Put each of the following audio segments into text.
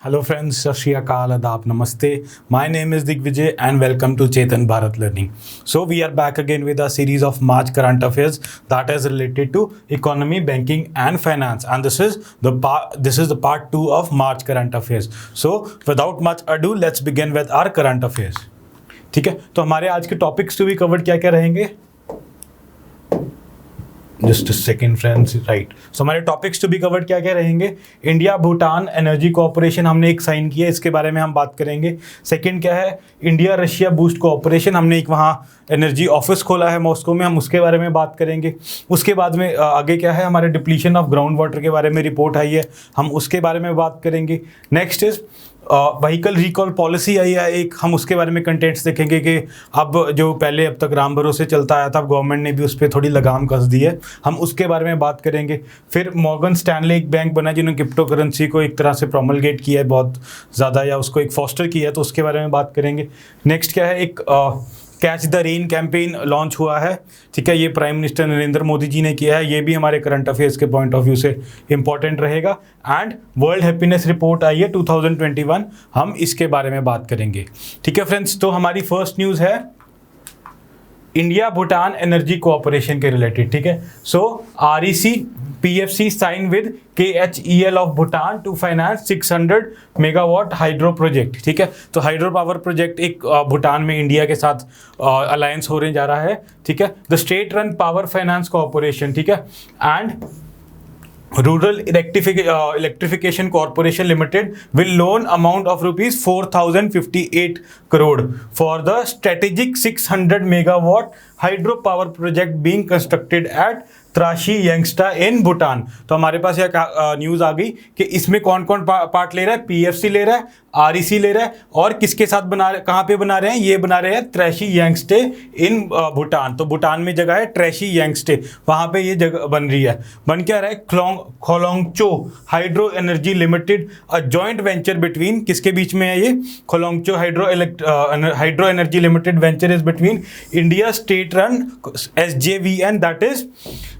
Hello friends, Sat Shri Akal, Adab, Namaste. My name is Digvijay and welcome to Chetan Bharat Learning. So we are back again with a series of March current affairs that is related to economy, banking and finance. And this is the part 2 of March current affairs. So without much ado, let's begin with our current affairs. ठीक है, तो हमारे आज के topics to be covered क्या क्या रहेंगे? Just second friends, right. So हमारे टॉपिक्स टू बी कवर्ड क्या क्या रहेंगे? इंडिया भूटान एनर्जी कोऑपरेशन हमने एक साइन किया, इसके बारे में हम बात करेंगे. सेकंड क्या है? इंडिया रशिया बूस्ट कोऑपरेशन, हमने एक वहाँ एनर्जी ऑफिस खोला है मॉस्को में, हम उसके बारे में बात करेंगे. उसके बाद में आगे क्या है? हमारे डिप्लीशन ऑफ ग्राउंड वाटर के बारे में रिपोर्ट आई है, हम उसके बारे में बात करेंगे. Next is vehicle recall policy आई है एक, हम उसके बारे में कंटेंट्स देखेंगे कि अब जो पहले अब तक राम भरोसे चलता आया था, गवर्नमेंट ने भी उस पर थोड़ी लगाम कस दी है, हम उसके बारे में बात करेंगे. फिर मॉर्गन स्टैनले एक बैंक बना जिन्होंने क्रिप्टो करेंसी को एक तरह से प्रोमलगेट किया है बहुत ज़्यादा, या उसको एक फॉस्टर किया है, तो उसके बारे में बात करेंगे. नेक्स्ट क्या है? एक catch the rain campaign launch हुआ है, ठीक है, ये प्राइम मिनिस्टर नरेंद्र मोदी जी ने किया है, ये भी हमारे करंट अफेयर्स के पॉइंट ऑफ व्यू से इंपॉर्टेंट रहेगा. एंड वर्ल्ड हैप्पीनेस रिपोर्ट आई है 2021, हम इसके बारे में बात करेंगे. ठीक है फ्रेंड्स, तो हमारी फर्स्ट न्यूज़ है इंडिया भूटान एनर्जी कोऑपरेशन के रिलेटेड. ठीक है, so REC PFC sign with KHEL of Bhutan to finance 600 megawatt hydro project. ठीक है, तो हाइड्रो पावर प्रोजेक्ट एक भूटान में इंडिया के साथ अलायंस होने जा रहा है. ठीक है, the state run power finance corporation, ठीक है, and rural electrification corporation limited will loan amount of rupees 4058 crore for the strategic 600 megawatt hydro power project being constructed at Trashi Yangtse in Bhutan. तो हमारे पास यह न्यूज़ आ गई कि इसमें कौन कौन पार्ट ले रहा है? PFC ले रहा है, REC ले रहा है, और किसके साथ बना रहे, कहाँ पे बना रहे हैं? ये बना रहे हैं त्राशी यंगस्टे इन भूटान. तो भूटान में जगह है त्राशी यंगस्टे, वहाँ पे ये जगह बन रही है. बन क्या रहा है? Kholongchhu hydro energy limited, a joint venture between, किसके बीच में है ये? Kholongchhu hydro energy limited venture is between India state run SJVN, that is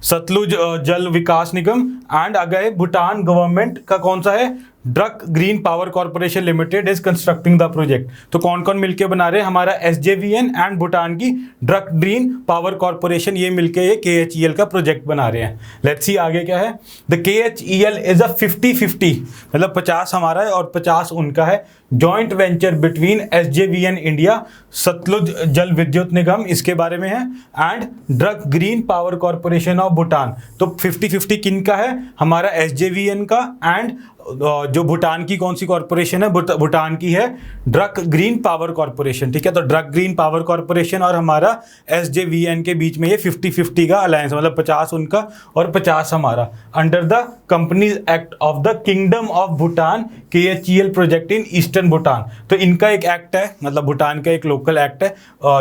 Satluj Jal Vikas Nigam, and अगर भूटान गवर्नमेंट का कौन सा है? Drug green power corporation limited is constructing the project. तो कौन कौन मिलके बना रहे हैं? हमारा SJVN एंड भूटान की ड्रक ग्रीन पावर कॉर्पोरेशन, ये मिलके ये KHEL का प्रोजेक्ट बना रहे हैं. लेट्स सी आगे क्या है. द KHEL इज अ 50-50, मतलब 50 हमारा है और 50 उनका है, joint venture between SJVN India, Satluj Jal Vidyut Nigam इसके बारे में है, and Druk green power corporation of Bhutan. तो 50-50 किन का है? हमारा SJVN का, एंड जो भूटान की कौन सी कॉर्पोरेशन है? भूटान की है ड्रक ग्रीन पावर कॉर्पोरेशन. ठीक है, तो ड्रक ग्रीन पावर कॉर्पोरेशन और हमारा SJVN के बीच में ये 50-50 का अलायंस, मतलब 50 उनका और 50 हमारा, under the companies act of the kingdom of Bhutan KHEL project in eastern Bhutan. तो इनका एक एक्ट है, मतलब भूटान का एक लोकल एक्ट है,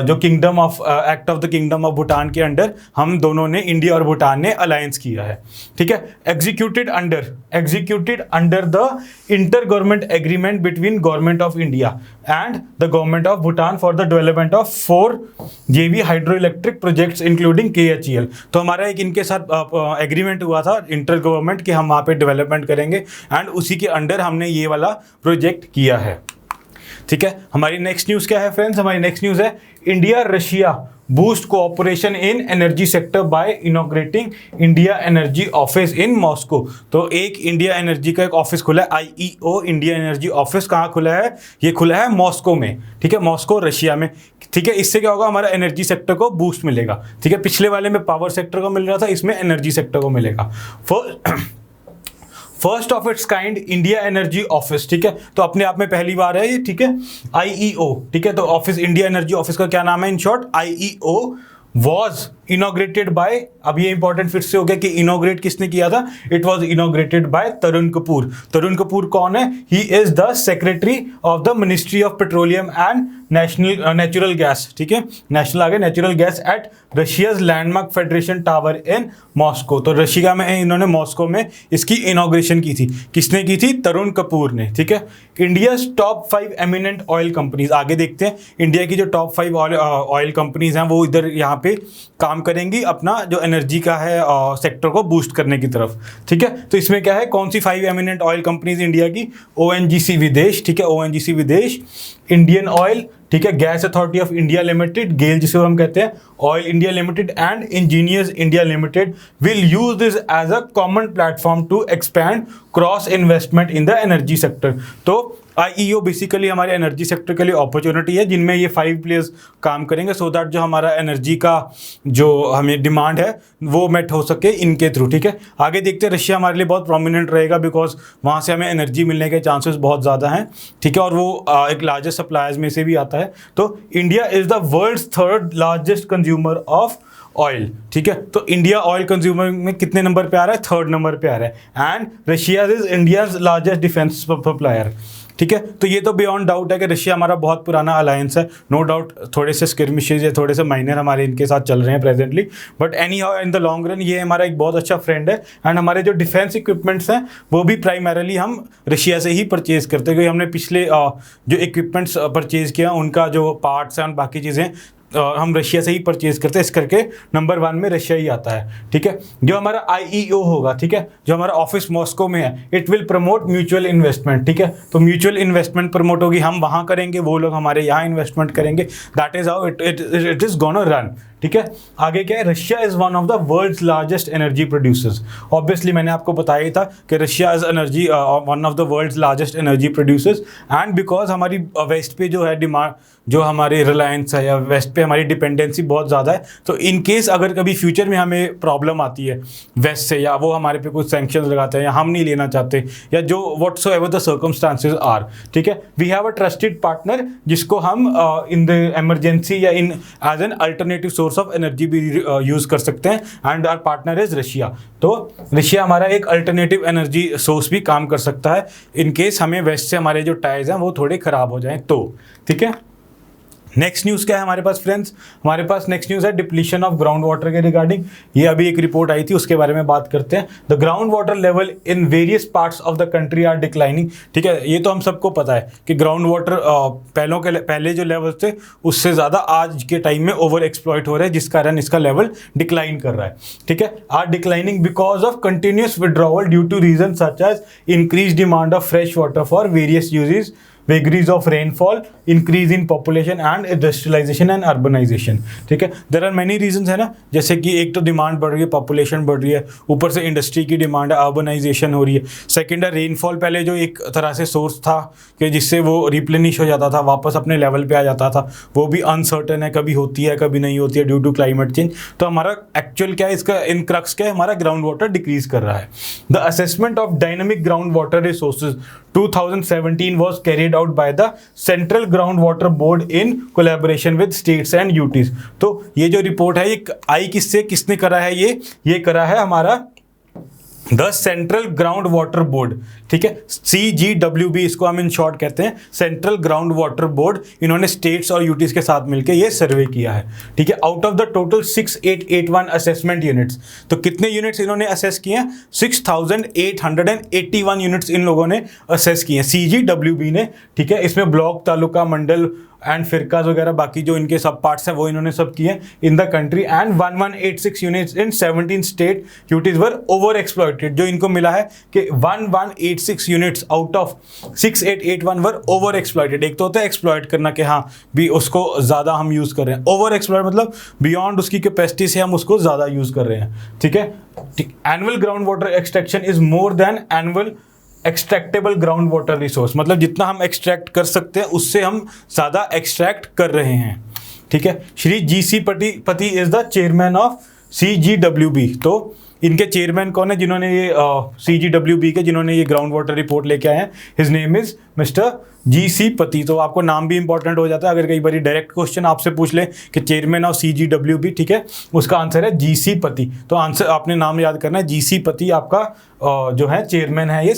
जो kingdom of act of the kingdom of Bhutan के अंडर हम दोनों ने, इंडिया और भूटान ने अलायंस किया है. ठीक है, executed under the inter-government agreement between government of India and the government of Bhutan for the development of 4 JV hydroelectric projects including KHEL. तो हमारा एक इनके साथ एग्रीमेंट हुआ था इंटर गवर्नमेंट कि हम वहाँ पे डेवलपमेंट करेंगे, एंड उसी के अंडर हमने ये वाला प्रोजेक्ट किया है. ठीक है, हमारी नेक्स्ट न्यूज़ क्या है फ्रेंड्स? हमारी नेक्स्ट न्यूज़ है India Russia boost cooperation in energy sector bye inaugurating India energy office in Moscow. तो एक इंडिया एनर्जी का एक ऑफिस खुला है, IEO इंडिया एनर्जी ऑफिस. कहाँ खुला है? ये खुला है मॉस्को में. ठीक है, मॉस्को रशिया में. ठीक है, इससे क्या होगा? हमारा एनर्जी सेक्टर को बूस्ट मिलेगा. ठीक है, पिछले वाले में पावर सेक्टर को मिल रहा था, इसमें एनर्जी सेक्टर को मिलेगा. First of its kind India energy office. ठीक है, तो अपने आप में पहली बार है ये. ठीक है, IEO. ठीक है, तो ऑफिस इंडिया एनर्जी ऑफिस का क्या नाम है? In short IEO was inaugurated bye, अब ये इंपॉर्टेंट फिर से हो गया कि इनॉग्रेट किसने किया था? It was inaugurated bye Tarun Kapoor. Tarun Kapoor कौन है? He is the secretary of the ministry of petroleum and natural gas. ठीक है, नेशनल आ गया natural gas at Russia's landmark federation tower in Moscow. तो रशिया में इन्होंने मॉस्को में इसकी इनॉग्रेशन की थी. किसने की थी? तरुण कपूर ने. ठीक है, India top 5 eminent oil companies, आगे देखते हैं इंडिया की जो टॉप 5 ऑयल कंपनीज हैं वो इधर यहाँ पे काम काम करेंगी अपना जो एनर्जी का है सेक्टर को बूस्ट करने की तरफ, ठीक है। तो इसमें क्या है, कौन सी 5 एमिनेंट ऑयल कंपनीज इंडिया की, ONGC विदेश, ठीक है, ONGC विदेश, इंडियन ऑयल, ठीक है, gas authority of India limited, GAIL जिसे हम कहते हैं, oil India limited and engineers India limited will use this as a common platform to expand cross investment in the energy sector. तो IEO बेसिकली हमारे energy sector के लिए opportunity है जिनमें ये 5 प्लेयर्स काम करेंगे सो दैट जो हमारा एनर्जी का जो हमें डिमांड है वो मेट हो सके इनके थ्रू, ठीक है। आगे देखते हैं, रशिया हमारे लिए बहुत प्रोमिनेंट रहेगा बिकॉज वहाँ से हमें एनर्जी मिलने के चांसेस बहुत ज़्यादा हैं, ठीक है, और वो एक लार्जेस्ट सप्लायर्स में से भी आता है। तो India is the world's 3rd largest consumer of oil, ठीक है। तो इंडिया ऑयल कंज्यूमर में कितने नंबर पे आ रहा है, 3rd नंबर पे आ रहा है। And Russia is India's largest defence supplier, ठीक है। तो ये तो बियॉन्ड डाउट है कि रशिया हमारा बहुत पुराना अलायंस है, नो डाउट थोड़े से स्किर्मिशेज या थोड़े से माइनर हमारे इनके साथ चल रहे हैं presently, but any how in the long run ये हमारा एक बहुत अच्छा फ्रेंड है। एंड हमारे जो डिफेंस इक्विपमेंट्स हैं वो भी प्राइमरीली हम रशिया से ही परचेज करते हैं, क्योंकि हमने पिछले जो इक्विपमेंट्स परचेज किया उनका जो पार्ट्स हैं और बाकी चीज़ें हम रशिया से ही परचेज करते हैं, इस करके नंबर 1 में रशिया ही आता है, ठीक है। जो हमारा IEO होगा, ठीक है, जो हमारा ऑफिस मॉस्को में है, it will promote mutual investment, ठीक है। तो म्यूचुअल इन्वेस्टमेंट प्रमोट होगी, हम वहाँ करेंगे, वो लोग हमारे यहाँ इन्वेस्टमेंट करेंगे, that is how it is gonna run, ठीक है। आगे क्या है, Russia is one of the world's largest energy producers. Obviously मैंने आपको बताया ही था कि Russia is energy one of the world's largest energy producers. And because हमारी वेस्ट पे जो है डिमांड, जो हमारी रिलायंस है या वेस्ट पे हमारी डिपेंडेंसी बहुत ज़्यादा है, तो इन केस अगर कभी फ्यूचर में हमें प्रॉब्लम आती है वेस्ट से, या वो हमारे पे कुछ सैंक्शंस लगाते हैं या हम नहीं लेना चाहते, या जो व्हाटसोएवर द सर्कमस्टांसेस आर, ठीक है, we have a trusted partner जिसको हम इन द इमरजेंसी या in as an alternative source of energy भी यूज़ कर सकते हैं। And our partner is Russia. तो रशिया हमारा एक अल्टरनेटिव एनर्जी सोर्स भी काम कर सकता है इन केस हमें वेस्ट से हमारे जो टाइज हैं वो थोड़े ख़राब हो जाएं तो, ठीक है। नेक्स्ट न्यूज़ क्या है हमारे पास फ्रेंड्स, हमारे पास नेक्स्ट न्यूज़ है डिप्लीशन ऑफ ग्राउंड वाटर के रिगार्डिंग। ये अभी एक रिपोर्ट आई थी, उसके बारे में बात करते हैं। The ground water level in various parts of the country are declining, ठीक है। ये तो हम सबको पता है कि ग्राउंड वाटर पहले जो लेवल थे उससे ज़्यादा आज के टाइम में ओवर एक्सप्लॉइट हो रहे हैं, जिस कारण इसका लेवल डिक्लाइन कर रहा है, ठीक है। Are declining because of continuous withdrawal due to reason such as increase demand of fresh water for various usages, vagaries of rainfall, increase in population and industrialization and urbanization, ठीक है। There are many reasons है ना, जैसे कि एक तो demand बढ़ रही है, पॉपुलेशन बढ़ रही है, ऊपर से इंडस्ट्री की डिमांड है, अर्बनाइजेशन हो रही है। सेकेंड है रेनफॉल, पहले जो एक तरह से सोर्स था कि जिससे वो रिप्लेनिश हो जाता था, वापस अपने लेवल पे आ जाता था, वो भी अनसर्टन है, कभी होती है कभी नहीं होती है ड्यू टू क्लाइमेट चेंज। तो हमारा एक्चुअल क्या है, इसका इन क्रक्स क्या है, हमारा ग्राउंड वाटर डिक्रीज कर रहा है। The assessment of dynamic ground water resources 2017 was carried out by the Central Groundwater Board in collaboration with states and UTs। तो ये जो रिपोर्ट है ये आई किसने करा है, ये करा है हमारा the central ground water board, ठीक है, CGWB इसको हम इन शॉर्ट कहते हैं, सेंट्रल ग्राउंड वाटर बोर्ड। इन्होंने स्टेट्स और यूटीज के साथ मिलकर ये सर्वे किया है, ठीक है। Out of the total 6881 assessment units, तो कितने यूनिट्स इन्होंने असेस किए हैं, 6881 यूनिट्स इन लोगों ने असेस किए हैं, CGWB ने, ठीक है। इसमें ब्लॉक, तालुका, मंडल एंड फिरकाज वगैरह बाकी जो इनके सब पार्ट्स हैं वो इन्होंने सब किए in the country. And 1186 units in 17 state UTs were over exploited. जो इनको मिला है कि 1186 units out of 6881 were over exploited. एक तो होता है एक्सप्लॉइट करना कि हाँ भी उसको ज़्यादा हम यूज़ कर रहे हैं, ओवर एक्सप्लॉइट मतलब बियॉन्ड उसकी कैपेसिटी से हम उसको ज़्यादा यूज़ कर रहे हैं, ठीक है। Annual ground water extraction is more than annual extractable ground water resource, मतलब जितना हम एक्सट्रैक्ट कर सकते हैं उससे हम ज़्यादा एक्सट्रैक्ट कर रहे हैं, ठीक है। श्री GC पति is the chairman of CGWB। तो इनके चेयरमैन कौन है जिन्होंने ये CGWB के जिन्होंने ये ग्राउंड वाटर रिपोर्ट लेके आए हैं, his name is mister GC पति। तो आपको नाम भी इंपॉर्टेंट हो जाता है, अगर कई बार डायरेक्ट क्वेश्चन आपसे पूछ ले कि चेयरमैन ऑफ CGWB, ठीक है, उसका आंसर है GC पति। तो आंसर आपने नाम याद करना है, GC पति आपका जो है चेयरमैन है ये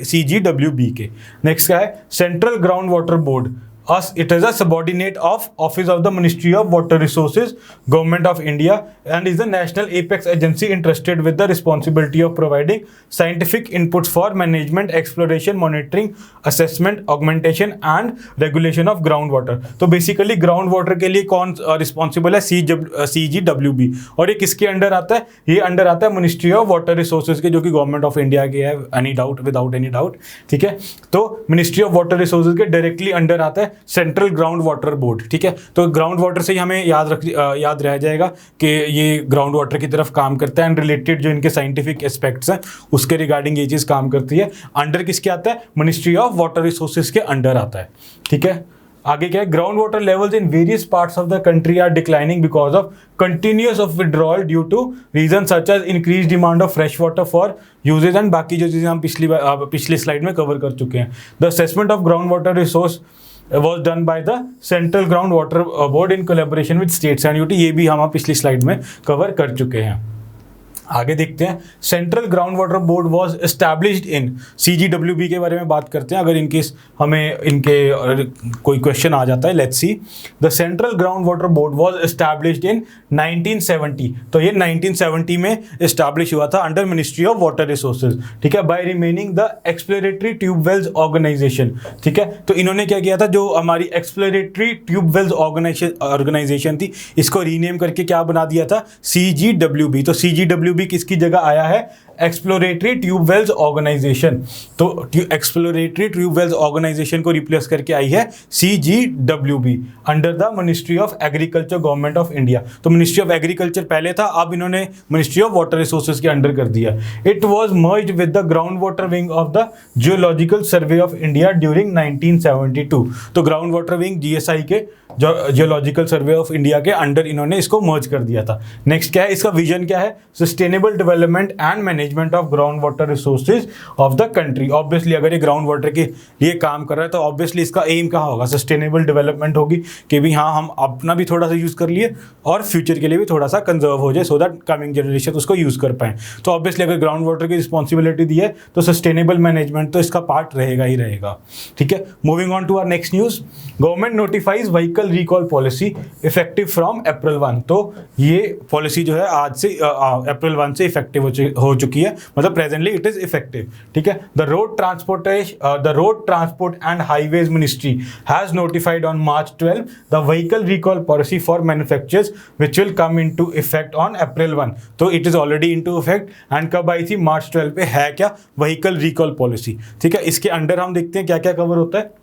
CGWB के। नेक्स्ट क्या है, central ground water board It is a subordinate of Office of the Ministry of Water Resources, Government of India, and is the national apex agency entrusted with the responsibility of providing scientific inputs for management, exploration, monitoring, assessment, augmentation and regulation of groundwater. तो basically ground water के लिए कौन responsible है? CGWB. और ये किसके under आता है? ये अंडर आता है मिनिस्ट्री ऑफ वाटर रिसोर्सेज के, जो कि गवर्नमेंट ऑफ इंडिया के है, any doubt, without any doubt, ठीक है। तो मिनिस्ट्री ऑफ वाटर रिसोर्सेज के डायरेक्टली अंडर आता है सेंट्रल ग्राउंड वाटर बोर्ड, ठीक है। तो ग्राउंड वाटर से ही हमें याद रह जाएगा कि ये ग्राउंड वाटर की तरफ काम करता है, एंड रिलेटेड जो इनके साइंटिफिक एस्पेक्ट्स हैं उसके रिगार्डिंग ये चीज़ काम करती है। अंडर किसके आता है? मिनिस्ट्री ऑफ वाटर रिसोर्सेज के अंडर आता है, ठीक है। आगे क्या है? Ground water levels in various parts of the country are declining because of continuous of withdrawal due to reason such as increase demand of fresh water for usages, and बाकी जो चीज़ें हम पिछली स्लाइड में कवर कर चुके हैं। The assessment of ground water resource was done by the Central Groundwater Board in collaboration with states and UT, ये भी हम पिछली स्लाइड में कवर कर चुके हैं। आगे देखते हैं, central ground water board was established in, CGWB के बारे में बात करते हैं अगर इनकेस हमें इनके कोई क्वेश्चन आ जाता है। Let's see, the central ground water board was established in 1970, तो ये 1970 में एस्टैब्लिश हुआ था under ministry of water resources, ठीक है, by remaining the exploratory tube wells organisation, ठीक है। तो इन्होंने क्या किया था, जो हमारी एक्सप्लोरेटरी ट्यूबवेल्स ऑर्गेनाइजेशन थी, इसको रीनेम करके क्या बना दिया था? CGWB। तो CGWB भी किसकी जगह आया है? Exploratory tube wells organisation. तो एक्सप्लोरेटरी ट्यूबवेल्स ऑर्गेनाइजेशन को रिप्लेस करके आई है CGWB under the ministry of agriculture, government of India. तो मिनिस्ट्री ऑफ एग्रीकल्चर पहले था, अब इन्होंने मिनिस्ट्री ऑफ वाटर रिसोर्सेज के अंडर कर दिया। It was merged with the ground water wing of the geological survey of India during 1972। तो ground water wing GSI के, जियोलॉजिकल सर्वे ऑफ इंडिया के अंडर इन्होंने इसको मर्ज कर दिया था। नेक्स्ट क्या है? इसका विजन क्या है? Sustainable development and management of ground water resources of the country. Obviously अगर ये ग्राउंड वाटर के लिए काम कर रहा है तो ऑब्वियसली इसका एम कहाँ होगा? सस्टेनेबल डेवलपमेंट होगी, कि भी हाँ हम अपना भी थोड़ा सा यूज़ कर लिए और फ्यूचर के लिए भी थोड़ा सा कंजर्व हो जाए, सो दैट कमिंग जनरेशन उसको यूज़ कर पाएँ। तो ऑब्वियसली अगर ग्राउंड वाटर की रिस्पॉन्सिबिलिटी दी है तो सस्टेनेबल मैनेजमेंट तो इसका पार्ट रहेगा ही रहेगा, ठीक है। Moving on to our next news, government notifies vehicle recall policy effective from April 1। तो ये पॉलिसी जो है आज से April 1 से इफेक्टिव हो चुकी है, मतलब प्रेजेंटली इट इज इफेक्टिव, ठीक है। The road transport and highways ministry has notified on March 12 the vehicle recall policy for manufacturers which will come into effect on April 1। तो it is already into effect, and कब आई थी? March 12 पे। है क्या? Vehicle recall policy, ठीक है। इसके under हम देखते हैं क्या क्या कवर होता है।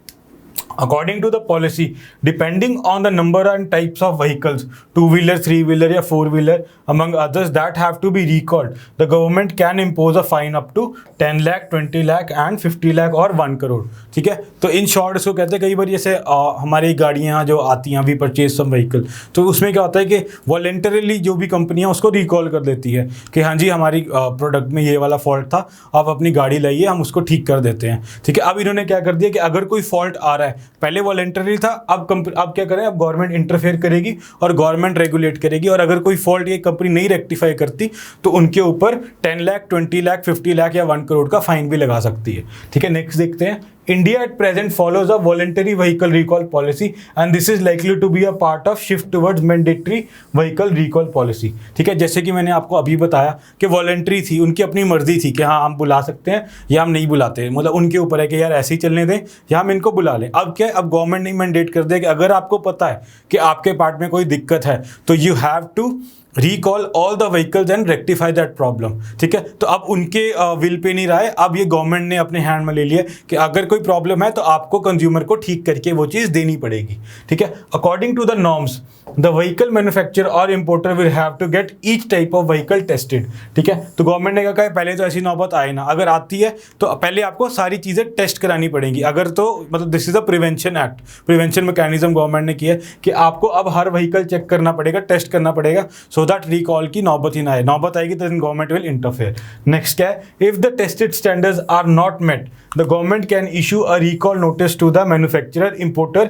According to the policy, depending on the number and types of vehicles, two-wheeler, three-wheeler या four-wheeler, among others that have to be recalled, the government can impose a fine up to 10 lakh, 20 lakh and 50 lakh और 1 करोड़, ठीक है। तो in short इसको कहते हैं, कई बार जैसे हमारी गाड़ियाँ जो आती हैं अभी परचेज सम व्हीकल, तो उसमें क्या होता है कि वॉलेंटरीली जो भी कंपनियाँ उसको रिकॉल कर देती है कि हाँ जी हमारी प्रोडक्ट में ये वाला फॉल्ट था, आप अपनी गाड़ी लाइए, हम उसको ठीक कर देते हैं, ठीक है। अब इन्होंने क्या कर दिया कि अगर कोई फॉल्ट आ रहा है, पहले वॉलेंटरी था, अब क्या करें, अब गवर्नमेंट इंटरफेयर करेगी और गवर्नमेंट रेगुलेट करेगी, और अगर कोई फॉल्ट ये कंपनी नहीं रेक्टिफाई करती तो उनके ऊपर 10 लाख, 20 लाख, 50 लाख या 1 करोड़ का फाइन भी लगा सकती है, ठीक है। नेक्स्ट देखते हैं, India at present follows a voluntary vehicle recall policy and this is likely to be a part of shift towards mandatory vehicle recall policy, ठीक है। जैसे कि मैंने आपको अभी बताया कि वॉलेंट्री थी, उनकी अपनी मर्जी थी कि हाँ हम बुला सकते हैं या हम नहीं बुलाते, मतलब उनके ऊपर है कि यार ऐसे ही चलने दें या हम इनको बुला लें। अब क्या है, अब गवर्नमेंट ने मैंडेट कर दिया कि अगर आपको पता है कि आपके पार्ट में कोई दिक्कत है तो you have to recall all the vehicles and rectify that problem, ठीक है। तो अब उनके विल पे नहीं रहा है, अब ये गवर्नमेंट ने अपने हैंड में ले लिया कि अगर कोई प्रॉब्लम है तो आपको कंज्यूमर को ठीक करके वो चीज़ देनी पड़ेगी, ठीक है। According to the norms the vehicle manufacturer और importer will have to get each type of vehicle tested, ठीक है। तो गवर्नमेंट ने कहा है पहले तो ऐसी नौबत आए ना, अगर आती है तो पहले आपको सारी चीज़ें टेस्ट करानी पड़ेंगी, अगर तो मतलब this is a prevention act, prevention mechanism government ने किया है कि आपको अब हर व्हीकल चेक करना पड़ेगा, टेस्ट करना पड़ेगा, सो दैट रिकॉल की नौबत ही ना आए। नौबत आएगी तो गवर्नमेंट विल इंटरफेयर। नेक्स्ट क्या है, if the tested standards are not met the government can issue a recall notice to the manufacturer, importer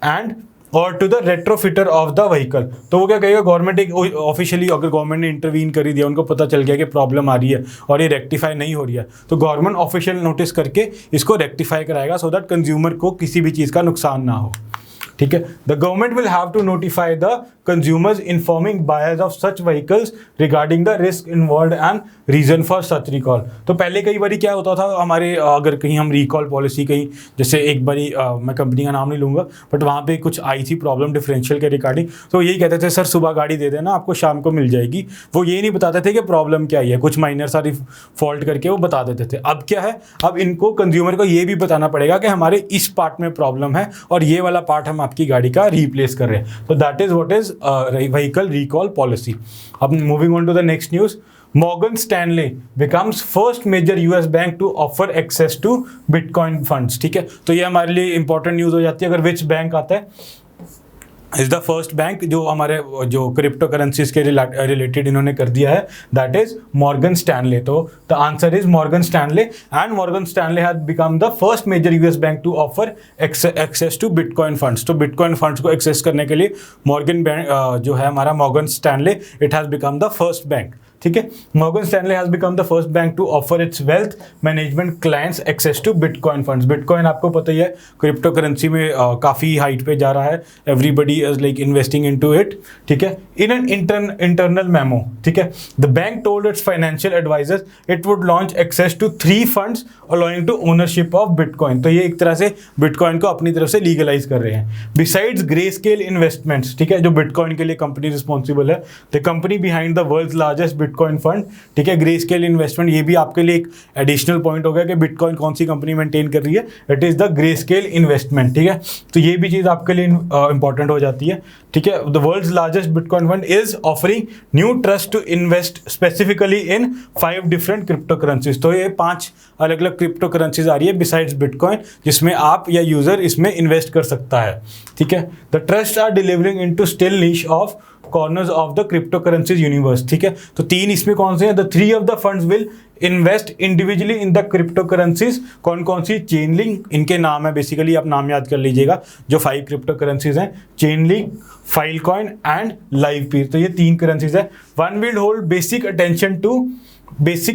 and और to the retrofitter of the vehicle. तो वो क्या कहेगा, गवर्नमेंट एक ऑफिशियली अगर government ने इंटरवीन कर ही दिया, उनको पता चल गया कि प्रॉब्लम आ रही है और ये रेक्टिफाई नहीं हो रही है, तो गवर्नमेंट ऑफिशियल नोटिस करके इसको रेक्टिफाई कराएगा सो दैट कंज्यूमर को किसी भी चीज़ का नुकसान ना हो। ठीक है। The government will have to notify the consumers informing buyers of such vehicles regarding the risk involved and reason for such recall. तो पहले कई बारी क्या होता था हमारे, अगर कहीं हम रिकॉल पॉलिसी कहीं, जैसे एक बारी मैं कंपनी का नाम नहीं लूँगा, बट वहाँ पे कुछ आई थी प्रॉब्लम डिफरेंशियल के रिगार्डिंग, तो यही कहते थे सर सुबह गाड़ी दे देना आपको शाम को मिल जाएगी। वो ये नहीं बताते थे कि प्रॉब्लम क्या है, कुछ माइनर सारी फॉल्ट करके वो बता देते थे। अब क्या है, अब इनको कंज्यूमर को ये भी बताना पड़ेगा कि हमारे इस पार्ट में प्रॉब्लम है और ये वाला पार्ट हम आपकी गाड़ी का रिप्लेस कर रहे हैं। तो that is what is vehicle recall policy. अब moving on to the next news, Morgan Stanley becomes first major US bank to offer access to Bitcoin funds। ठीक है, तो ये हमारे लिए इंपॉर्टेंट न्यूज़ हो जाती है। अगर विच बैंक आता है, इज द फर्स्ट बैंक जो हमारे जो क्रिप्टो करेंसीज के रिलेटेड इन्होंने कर दिया है, दैट इज मॉर्गन स्टैनले। तो the answer is Morgan Stanley, and Morgan Stanley has become the first major US bank to offer access to bitcoin funds. तो बिटकॉइन फंड्स को एक्सेस करने के लिए मॉर्गन बैंक जो है हमारा Morgan Stanley, it has become the first bank. ठीक है, Morgan Stanley has become the first bank to offer its wealth management clients access to bitcoin funds. Bitcoin आपको पता ही है क्रिप्टो करेंसी में काफ़ी हाइट पे जा रहा है, everybody is like investing into it. ठीक है, इन एन इंटरनल मेमो, ठीक है, the bank told its financial advisers it would launch access to 3 funds allowing to ownership of bitcoin. तो ये एक तरह से बिटकॉइन को अपनी तरफ से लीगलाइज कर रहे हैं। बिसाइड्स ग्रे स्केल इन्वेस्टमेंट्स, ठीक है, जो बिटकॉइन के लिए कंपनी रिस्पॉन्सिबल है, the company behind the world's largest bitcoin fund. ठीक है, ग्रे स्केल इन्वेस्टमेंट, ये भी आपके लिए एक एडिशनल पॉइंट हो गया कि बिटकॉइन कौन सी कंपनी मेंटेन कर रही है, it is the grey scale investment. ठीक है, तो ये भी चीज़ आपके लिए इंपॉर्टेंट हो जाती है। ठीक है, the world's largest bitcoin fund is offering new trust to invest specifically in 5 different crypto currencies. तो ये 5 अलग अलग क्रिप्टो करेंसीज आ रही है बिसाइड्स बिटकॉइन, जिसमें आप या यूजर इसमें इन्वेस्ट कर सकता है। ठीक है, the trust are delivering into still niche of corners of the crypto currencies universe. ठीक है, तो 3 इसमें कौन से हैं, the 3 of the funds will invest individually in the crypto currencies. कौन कौन सी, चेनलिंक, इनके नाम है, बेसिकली आप नाम याद कर लीजिएगा। जो 5 क्रिप्टो करेंसीज हैं, चेनलिंक, फाइलकॉइन एंड लाइवपीर। तो ये 3 करेंसीज है। One will hold basic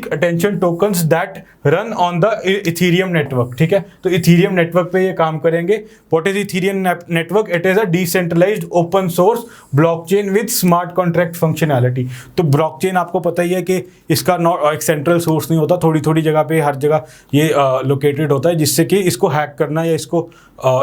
attention tokens that run on the Ethereum network. ठीक है, तो इथीरियम नेटवर्क पे ये काम करेंगे। What is Ethereum network? It is a decentralised open source blockchain with smart contract functionality. तो ब्लॉकचेन आपको पता ही है कि इसका एक सेंट्रल सोर्स नहीं होता, थोड़ी थोड़ी जगह पे हर जगह ये लोकेटेड होता है, जिससे कि इसको हैक करना या इसको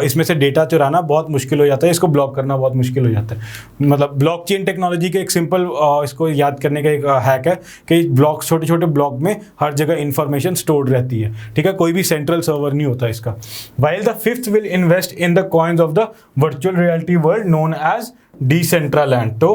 इसमें से डेटा चुराना बहुत मुश्किल हो जाता है, इसको ब्लॉक करना बहुत मुश्किल हो जाता है। मतलब ब्लॉकचेन टेक्नोलॉजी के एक सिंपल इसको याद करने का एक हैक है कि ब्लॉक, छोटे छोटे ब्लॉक में हर जगह इंफॉर्मेशन स्टोर्ड रहती है। ठीक है, कोई भी सेंट्रल सर्वर नहीं होता इसका। While the 5th will invest in the coins of the virtual reality world known as Decentraland. तो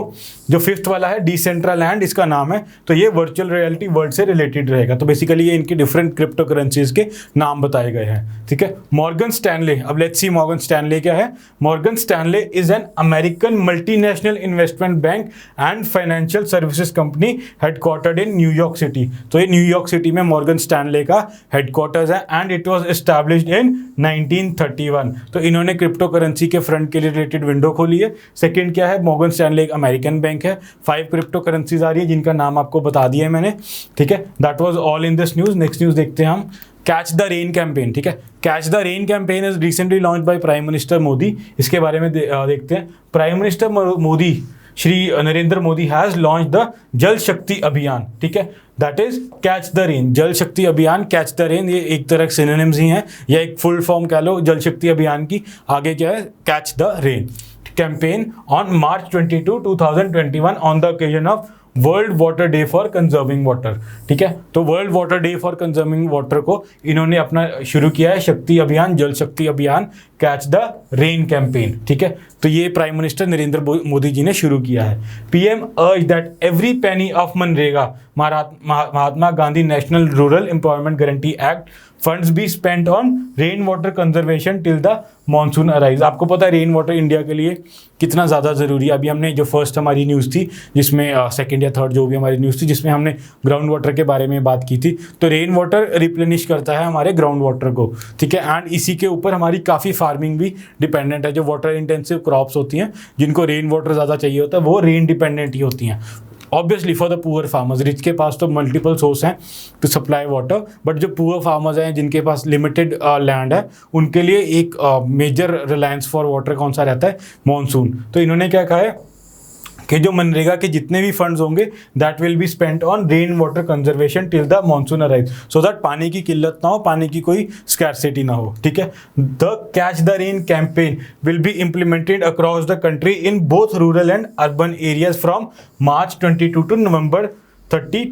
जो 5th वाला है डिसेंट्रालैंड इसका नाम है, तो ये वर्चुअल रियलिटी वर्ल्ड से रिलेटेड रहेगा। तो बेसिकली ये इनके डिफरेंट क्रिप्टो करेंसीज के नाम बताए गए हैं। ठीक है, मॉर्गन स्टैनले, अब लेट्स सी मॉर्गन स्टैनले क्या है। Morgan Stanley is an American multinational investment bank and financial services company headquartered in New York city. तो ये न्यूयॉर्क सिटी में मॉर्गन स्टैनले का हेडक्वार्टर्स है एंड इट वॉज एस्टैब्लिश्ड इन 1931। तो इन्होंने क्रिप्टो करेंसी के फ्रंट के रिलेटेड विंडो खोली है। सेकेंड क्या है, मॉर्गन स्टैनले एक अमेरिकन बैंक है। 5 क्रिप्टो करेंसीज आ रही है जिनका नाम आपको बता दिया है मैंने। ठीक है, that was all in this news. Next news देखते हैं हम, कैच द रेन कैंपेन। ठीक है, catch the rain campaign is recently launch by prime minister Modi. इसके बारे में देखते हैं। Prime minister Modi, Shri Narendra Modi has launch the जल शक्ति अभियान। ठीक है, that is catch the rain, जल शक्ति अभियान, कैच द रेन, ये एक तरह के सिनोनिम्स ही हैं या एक फुल फॉर्म कह लो जल शक्ति अभियान की। आगे क्या है, catch the rain campaign on March 22, 2021 on the occasion of world water day for conserving water. ठीक है, तो world water day for conserving water को इन्होंने अपना शुरू किया है, शक्ति अभियान, जल शक्ति अभियान, कैच द रेन कैंपेन। ठीक है, तो ये प्राइम मिनिस्टर नरेंद्र मोदी जी ने शुरू किया है। पीएम अर्ज that every penny of MNREGA, Mahatma Gandhi national rural employment guarantee act funds be spent on rain water conservation till the monsoon arise. आपको पता है रेन वाटर इंडिया के लिए कितना ज़्यादा ज़रूरी है। अभी हमने जो फर्स्ट हमारी न्यूज़ थी, जिसमें सेकंड या थर्ड जो भी हमारी न्यूज़ थी, जिसमें हमने ग्राउंड वाटर के बारे में बात की थी, तो रेन वाटर रिप्लेनिश करता है हमारे ग्राउंड वाटर को। ठीक है, एंड इसी के ऊपर हमारी काफ़ी फार्मिंग भी डिपेंडेंट है। जो वाटर इंटेंसिव क्रॉप्स होती हैं जिनको रेन वाटर ज़्यादा चाहिए होता है, वो रेन डिपेंडेंट ही होती हैं। Obviously for the poor farmers, rich के पास तो मल्टीपल सोर्स हैं टू सप्लाई वाटर, बट जो पुअर फार्मर्स हैं जिनके पास लिमिटेड लैंड है, उनके लिए एक मेजर रिलायंस फॉर वाटर कौन सा रहता है, मॉनसून। तो इन्होंने क्या कहा है कि जो मनरेगा के जितने भी फंड्स होंगे that will be spent on rain water conservation till the monsoon arrive, so that पानी की किल्लत ना हो, पानी की कोई स्कैरसिटी ना हो, ठीक है। The catch the rain campaign will be implemented across the country in both rural and urban areas from March 22 to November 30,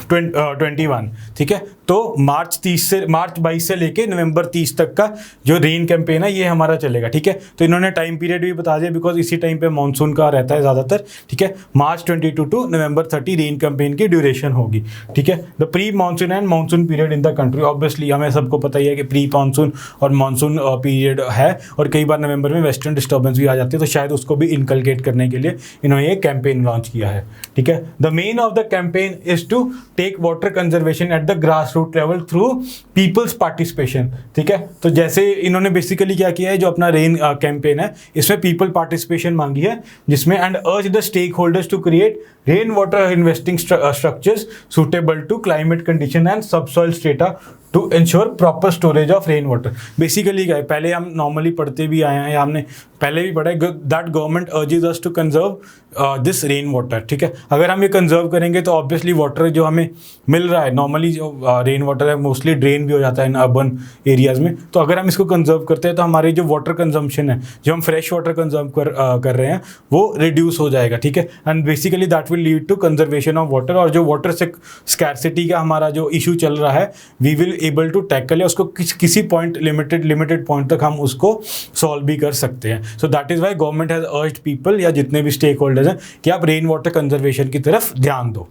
2021, ठीक है। तो मार्च 22 से लेके नवंबर 30 तक का जो रेन कैंपेन है ये हमारा चलेगा, ठीक है। तो इन्होंने टाइम पीरियड भी बता दिया बिकॉज इसी टाइम पे मानसून का रहता है ज़्यादातर, ठीक है। मार्च 22 टू नवंबर 30 रेन कैंपेन की ड्यूरेशन होगी, ठीक है। The pre monsoon and monsoon period in the country, obviously हमें सबको पता ही है कि प्री मानसून और मानसून पीरियड है, और कई बार नवंबर में वेस्टर्न डिस्टर्बेंस भी आ जाती है, तो शायद उसको भी इनकलकेट करने के लिए इन्होंने ये कैंपेन लॉन्च किया है, ठीक है। The main of the campaign is to take water conservation at the grass root level through people's participation, ठीक है। तो जैसे इन्होंने बेसिकली क्या किया है, जो अपना रेन कैंपेन है इसमें पीपल पार्टिसिपेशन मांगी है, जिसमें and urge the stakeholders to create rain water investing structures suitable to climate condition and subsoil strata to ensure proper storage of rain water. Basically क्या है, पहले हम नॉर्मली पढ़ते भी आए हैं, हमने पहले भी पढ़ा है that government urges us to conserve this rain water, ठीक है। अगर हम ये कंजर्व करेंगे तो ऑब्वियसली वाटर जो हमें मिल रहा है, नॉर्मली जो रेन वाटर है मोस्टली ड्रेन भी हो जाता है इन अर्बन एरियाज़ में, तो अगर हम इसको कंजर्व करते हैं तो हमारी जो वाटर कंजम्पशन है, जो हम फ्रेश वाटर कंजर्व कर रहे हैं वो रिड्यूस हो जाएगा, ठीक है। And basically that will lead to conservation of water, और जो वाटर से स्कैरसिटी का हमारा जो इशू चल रहा है we will able to tackle है उसको, किसी पॉइंट लिमिटेड पॉइंट तक हम उसको सॉल्व भी कर सकते हैं। So that is why government has urged people या जितने भी स्टेक होल्डर्स हैं कि आप रेन वाटर कंजर्वेशन की तरफ ध्यान दो।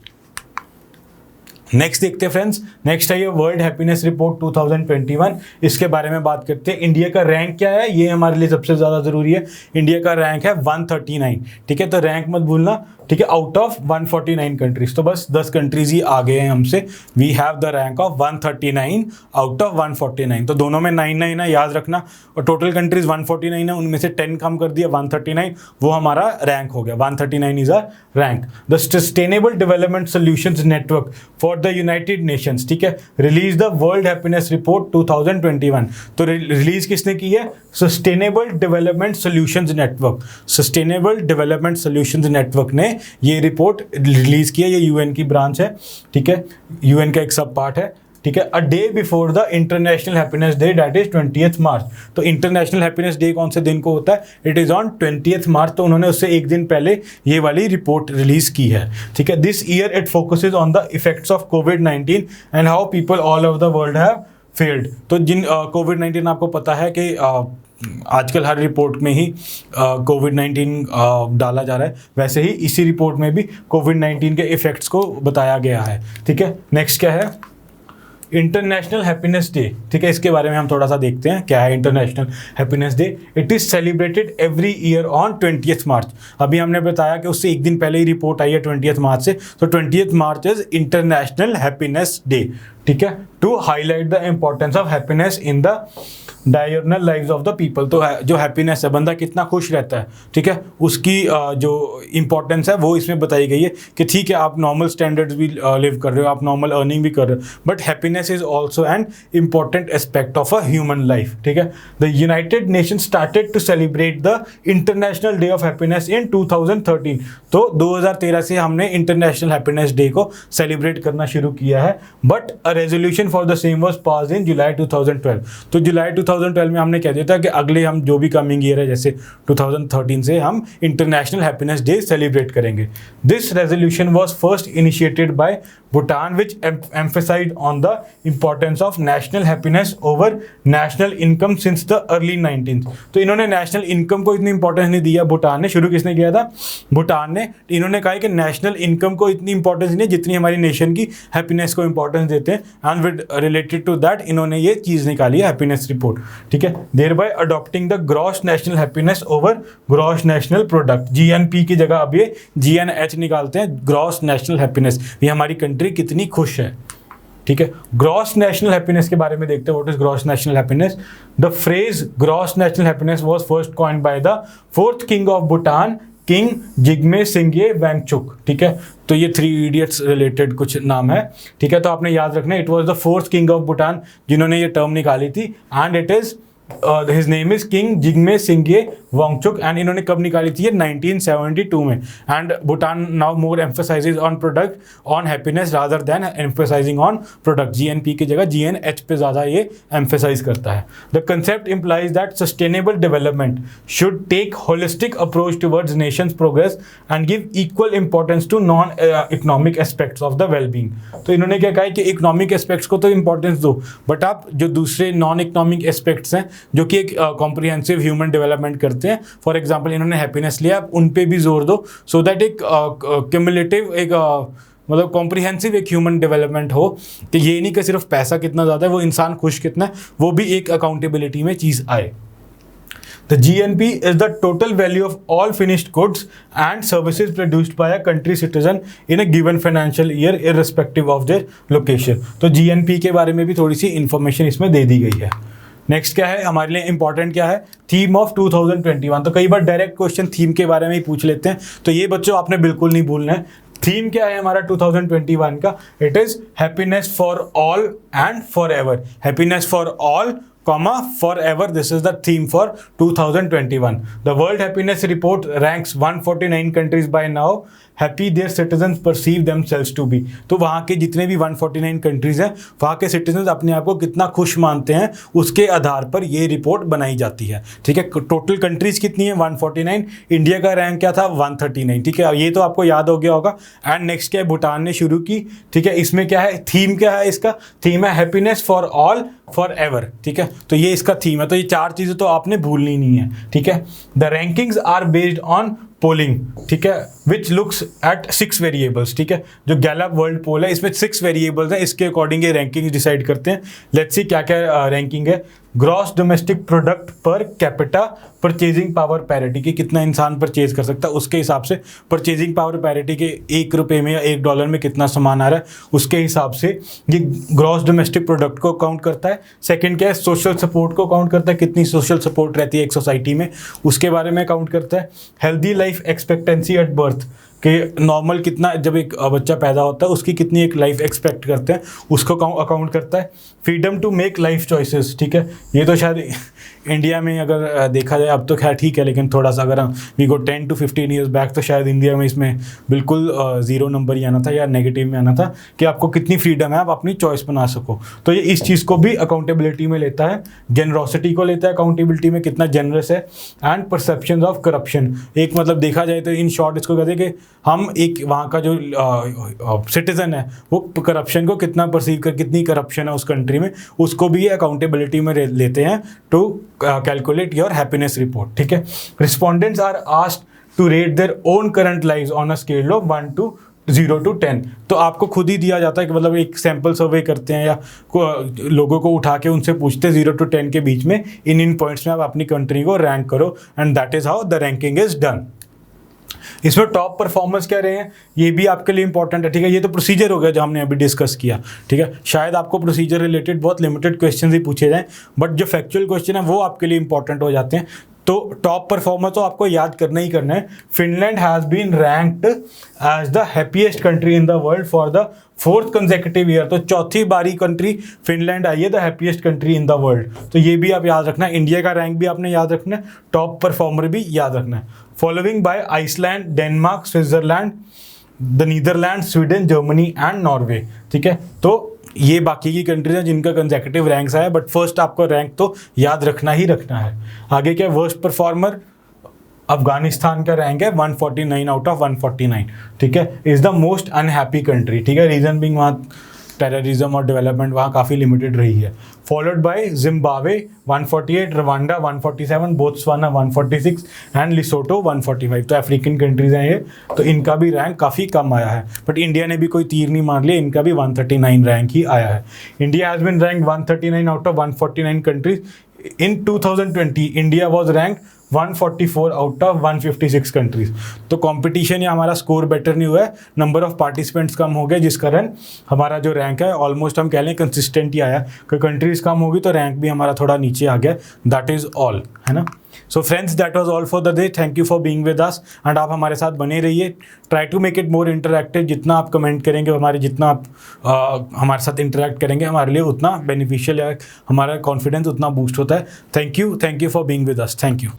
नेक्स्ट देखते हैं फ्रेंड्स, नेक्स्ट है ये वर्ल्ड हैप्पीनेस रिपोर्ट 2021, इसके बारे में बात करते हैं। इंडिया का रैंक क्या है, ये हमारे लिए सबसे ज़्यादा ज़रूरी है। इंडिया का रैंक है 139, ठीक है। तो रैंक मत भूलना, ठीक है, आउट ऑफ 149 कंट्रीज, तो बस 10 कंट्रीज ही आगे हैं हमसे। We have the rank of 139 out of 149, तो दोनों में 9 है, याद रखना। और टोटल कंट्रीज 149 है, उनमें से 10 कम कर दिया 139, वो हमारा रैंक हो गया। 139 is a rank. The sustainable development solutions network for the United Nations, ठीक है, release the world happiness report 2021। तो रिलीज किसने की है, sustainable development solutions network. Sustainable development solutions network ने ये रिपोर्ट रिलीज की है, ये यूएन की ब्रांच है, ठीक है, यूएन का एक सब पार्ट है, ठीक है। A day before the international happiness day, that is 20th मार्च। तो इंटरनेशनल हैप्पीनेस डे कौन से दिन को होता है, इट इज ऑन 20th मार्च, तो उन्होंने उससे एक दिन पहले ये वाली रिपोर्ट रिलीज की है, ठीक है। This year it focuses on the effects of covid and how people all over the world have failed. तो जिन कोविड-19 आपको पता है कि आजकल हर रिपोर्ट में ही कोविड-19 डाला जा रहा है, वैसे ही इसी रिपोर्ट में भी कोविड-19 के इफेक्ट्स को बताया गया है, ठीक है। नेक्स्ट क्या है, इंटरनेशनल हैप्पीनेस डे, ठीक है, इसके बारे में हम थोड़ा सा देखते हैं क्या है international happiness day. It is celebrated every year on 20th मार्च। अभी हमने बताया कि उससे एक दिन पहले ही रिपोर्ट आई है 20th मार्च से, तो 20th March is international happiness day, ठीक है, to highlight the importance of happiness in the diurnal lives of the people. तो जो हैप्पीनेस है, बंदा कितना खुश रहता है, ठीक है, उसकी जो इंपॉर्टेंस है वो इसमें बताई गई है कि ठीक है आप नॉर्मल स्टैंडर्ड्स भी लिव कर रहे हो, आप नॉर्मल अर्निंग भी कर रहे हो, but happiness is also an important aspect of a human life, ठीक है। The united nation started to celebrate the international day of happiness in 2013। तो 2013 से हमने इंटरनेशनल हैप्पीनेस डे को सेलिब्रेट करना शुरू किया है, but a resolution for the same was passed in July 2012। तो जुलाई 2012 में हमने कह दिया था कि अगले हम जो भी कमिंग ईयर है, जैसे 2013 से हम इंटरनेशनल हैप्पीनेस डे सेलिब्रेट करेंगे। This resolution was first initiated by Bhutan which emphasised on the importance of national happiness over national income since the early 19th। तो इन्होंने नेशनल इनकम को इतनी इंपॉर्टेंस नहीं दिया, भूटान ने। शुरू किसने किया था, भूटान ने। इन्होंने कहा कि नेशनल इनकम को इतनी इंपॉर्टेंस नहीं जितनी हमारी नेशन की हैप्पीनेस को इंपॉर्टेंस देते हैं, and with related to that इन्होंने ये चीज़ निकाली है हैप्पीनेस रिपोर्ट, ठीक है। Thereby adopting the gross national happiness over gross national product, GNP की जगह अब ये GNH निकालते हैं, ग्रॉस नेशनल हैप्पीनेस। ये हमारी कंट्री कितनी खुश है, ठीक है। ग्रॉस नेशनल हैप्पीनेस के बारे में देखते हैं, what is gross national happiness. The phrase gross national happiness was first coined by the 4th king of Bhutan king Jigme Singye Wangchuck, ठीक है। तो ये 3 इडियट्स रिलेटेड कुछ नाम है, ठीक है। तो आपने याद रखना it was the 4th king of Bhutan जिन्होंने ये टर्म निकाली थी, and it is his name is king Jigme Singye Wangchuck, and इन्होंने कब निकाली थी ये 1972 में। And Bhutan now more emphasises on product on happiness rather than emphasising on product, GNP की जगह जीएनएच पे ज़्यादा ये एम्फेसाइज करता है। The concept implies that sustainable development should take holistic approach towards Nations progress and give equal importance to non economic aspects of the wellbeing. तो इन्होंने क्या कहा है कि इकोनॉमिक एस्पेक्ट्स को तो इंपॉर्टेंस दो, बट आप जो दूसरे नॉन इकोनॉमिक एस्पेक्ट्स हैं जो कि एक कॉम्प्रिहेंसिव ह्यूमन डेवलपमेंट करते हैं, फॉर एग्जांपल इन्होंने हैप्पीनेस लिया, आप उन पे भी जोर दो, सो दैट एक क्यूमुलेटिव एक मतलब कॉम्प्रिहेंसिव एक ह्यूमन डेवलपमेंट हो, कि ये नहीं कि सिर्फ पैसा कितना ज़्यादा है, वो इंसान खुश कितना है, वो भी एक अकाउंटेबिलिटी में चीज़ आए। The GNP is the total value of all finished goods and services produced by a country citizen in a given financial year irrespective of their location। तो GNP के बारे में भी थोड़ी सी इंफॉर्मेशन इसमें दे दी गई है। नेक्स्ट क्या है हमारे लिए इंपॉर्टेंट, क्या है थीम ऑफ 2021। तो कई बार डायरेक्ट क्वेश्चन थीम के बारे में ही पूछ लेते हैं, तो ये बच्चों आपने बिल्कुल नहीं भूलना है। थीम क्या है हमारा 2021 का, it is happiness for all and for ever. Happiness for all comma forever, this is the theme for 2021। The World Happiness Report ranks 149 countries by now happy their citizens perceive themselves to be। तो वहाँ के जितने भी 149 countries हैं, वहाँ के citizens अपने आप को कितना खुश मानते हैं, उसके आधार पर ये रिपोर्ट बनाई जाती है, ठीक है। टोटल कंट्रीज कितनी है 149, इंडिया का रैंक क्या था 139, ठीक है। ये तो आपको याद हो गया होगा। एंड नेक्स्ट क्या है, भूटान ने शुरू की, ठीक है। इसमें क्या है, थीम क्या है इसका, थीम है happiness for all for ever, ठीक है। तो ये इसका थीम है। तो ये 4 चीज़ें तो आपने भूलनी नहीं है, ठीक है। The rankings are based on polling, ठीक है, विच लुक्स एट 6 वेरिएबल्स, ठीक है। जो गैलप वर्ल्ड पोल है इसमें 6 वेरिएबल्स हैं, इसके अकॉर्डिंग ये रैंकिंग डिसाइड करते हैं। लेट्स सी क्या क्या रैंकिंग है। Gross domestic product per capita purchasing power parity, की कितना इंसान परचेज कर सकता है, उसके हिसाब से परचेजिंग पावर पैरिटी के 1 रुपये में या $1 में कितना सामान आ रहा है, उसके हिसाब से ये ग्रॉस डोमेस्टिक प्रोडक्ट को काउंट करता है। सेकंड क्या है, सोशल सपोर्ट को काउंट करता है, कितनी सोशल सपोर्ट रहती है एक सोसाइटी में, उसके बारे में काउंट करता है। Healthy life expectancy at birth, कि नॉर्मल कितना जब एक बच्चा पैदा होता है उसकी कितनी एक लाइफ एक्सपेक्ट करते हैं, उसको अकाउंट करता है। Freedom to make life choices, ठीक है। ये तो शायद इंडिया में अगर देखा जाए अब तो खैर ठीक है, लेकिन थोड़ा सा अगर हम we go 10 to 15 years back तो शायद इंडिया में इसमें बिल्कुल 0 नंबर ही आना था या नेगेटिव में आना था कि आपको कितनी फ्रीडम है, आप अपनी चॉइस बना सको। तो ये इस चीज़ को भी अकाउंटेबिलिटी में लेता है। जेनरोसिटी को लेता है अकाउंटेबिलिटी में, कितना जेनरस है। एंड परसेप्शन ऑफ करप्शन, एक मतलब देखा जाए तो इन शॉर्ट इसको कहते हैं कि हम एक वहाँ का जो सिटीज़न है वो करप्शन को कितना परसीव कर, कितनी करप्शन है उस कंट्री में, उसको भी अकाउंटेबिलिटी में लेते हैं to calculate your happiness report, ठीक है। Respondents are asked to rate their own current lives on a scale of 0 to 10। तो आपको खुद ही दिया जाता है कि मतलब एक सैम्पल सर्वे करते हैं या लोगों को उठा के उनसे पूछते हैं 0 to 10 के बीच में इन पॉइंट्स में आप अपनी कंट्री को रैंक करो, and that is how the ranking is done. इसमें टॉप परफॉर्मर्स क्या रहे हैं ये भी आपके लिए इंपॉर्टेंट है, ठीक है। ये तो प्रोसीजर हो गया जो हमने अभी डिस्कस किया, ठीक है। शायद आपको प्रोसीजर रिलेटेड बहुत लिमिटेड क्वेश्चन ही पूछे जाएं, बट जो फैक्चुअल क्वेश्चन है वो आपके लिए इंपॉर्टेंट हो जाते हैं। तो टॉप परफॉर्मर तो आपको याद करना ही करना है। Finland has been ranked as the happiest country in the world for the 4th consecutive year. तो चौथी बारी कंट्री फिनलैंड आई है the happiest country in the world. तो ये भी आप याद रखना है। इंडिया का रैंक भी आपने याद रखना है, टॉप परफॉर्मर भी याद रखना है। Following by Iceland, Denmark, Switzerland, the Netherland, Sweden, Germany and Norway, ठीक है। तो ये बाकी की कंट्रीज हैं जिनका कंसेक्यूटिव रैंक्स आया, बट फर्स्ट आपको रैंक तो याद रखना ही रखना है। आगे क्या, वर्स्ट परफॉर्मर अफगानिस्तान का रैंक है 149 आउट ऑफ 149, ठीक है। Is the most unhappy country, ठीक है। रीजन बिंग वहाँ टेररिज्म और डेवलपमेंट वहाँ काफ़ी लिमिटेड रही है। Followed by Zimbabwe 148, Rwanda 147, Botswana 146 and Lesotho 145। तो अफ्रीकन कंट्रीज हैं ये, तो इनका भी रैंक काफ़ी कम आया है। बट इंडिया ने भी कोई तीर नहीं मार लिया, इनका भी 139 रैंक ही आया है। India has been rank 139 out of 149 countries. In 2020, India was ranked 144 out of 156 countries. तो कंपटीशन या हमारा स्कोर बेटर नहीं हुआ है, नंबर ऑफ पार्टिसिपेंट्स कम हो गए, जिस कारण हमारा जो रैंक है ऑलमोस्ट हम कह लें कंसिस्टेंट ही आया। कि कंट्रीज कम होगी तो रैंक भी हमारा थोड़ा नीचे आ गया। दैट इज़ ऑल, है ना। So friends, that was all for the day. Thank you for being with us and आप हमारे साथ बने रहिए। Try to make it more interactive. जितना आप कमेंट करेंगे जितना आप हमारे साथ इंटरेक्ट करेंगे, हमारे लिए उतना बेनिफिशियल है, हमारा कॉन्फिडेंस उतना बूस्ट होता है। Thank you for being with us. Thank you.